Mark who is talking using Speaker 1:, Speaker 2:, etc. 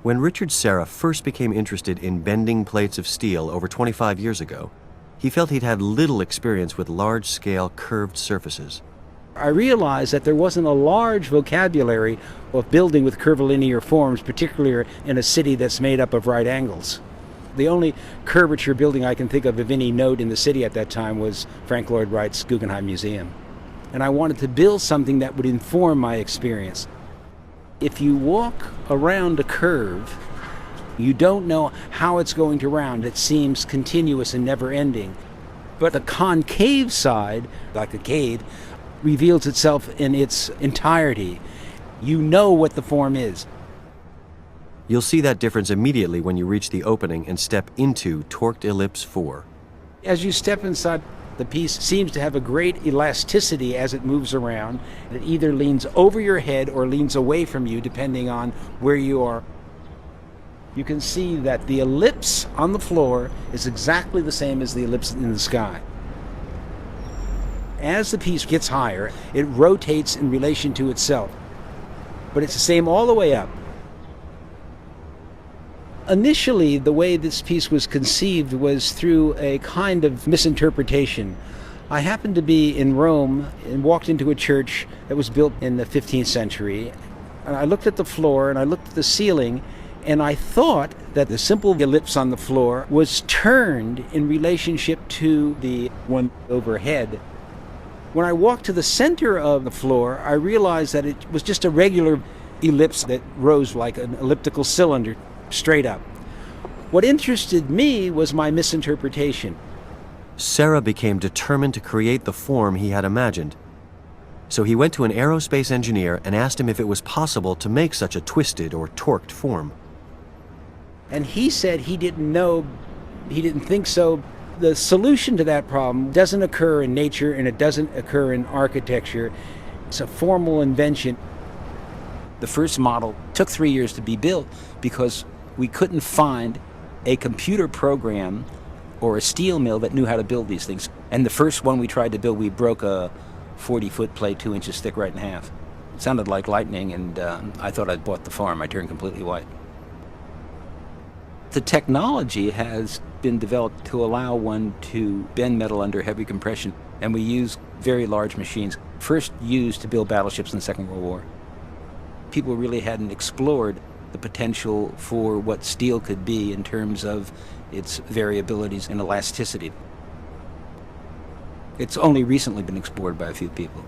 Speaker 1: When Richard Serra first became interested in bending plates of steel over 25 years ago, he felt he'd had little experience with large-scale curved surfaces.
Speaker 2: I realized that there wasn't a large vocabulary of building with curvilinear forms, particularly in a city that's made up of right angles. The only curvature building I can think of any note in the city at that time was Frank Lloyd Wright's Guggenheim Museum. And I wanted to build something that would inform my experience. If you walk around a curve, you don't know how it's going to round. It seems continuous and never-ending. But the concave side, like a cave, reveals itself in its entirety. You know what the form is.
Speaker 1: You'll see that difference immediately when you reach the opening and step into Torqued Ellipse IV.
Speaker 2: As you step inside, the piece seems to have a great elasticity as it moves around. It either leans over your head or leans away from you, depending on where you are. You can see that the ellipse on the floor is exactly the same as the ellipse in the sky. As the piece gets higher, it rotates in relation to itself. But it's the same all the way up. Initially, the way this piece was conceived was through a kind of misinterpretation. I happened to be in Rome and walked into a church that was built in the 15th century. And I looked at the floor and I looked at the ceiling, and I thought that the simple ellipse on the floor was turned in relationship to the one overhead. When I walked to the center of the floor, I realized that it was just a regular ellipse that rose like an elliptical cylinder, straight up. What interested me was my misinterpretation.
Speaker 1: Serra became determined to create the form he had imagined. So he went to an aerospace engineer and asked him if it was possible to make such a twisted or torqued form.
Speaker 2: And he said he didn't know, he didn't think so. The solution to that problem doesn't occur in nature and it doesn't occur in architecture. It's a formal invention. The first model took 3 years to be built because we couldn't find a computer program or a steel mill that knew how to build these things. And the first one we tried to build, we broke a 40-foot plate 2 inches thick right in half. It sounded like lightning, and I thought I'd bought the farm. I turned completely white. The technology has been developed to allow one to bend metal under heavy compression, and we use very large machines, first used to build battleships in the Second World War. People really hadn't explored the potential for what steel could be in terms of its variabilities and elasticity. It's only recently been explored by a few people.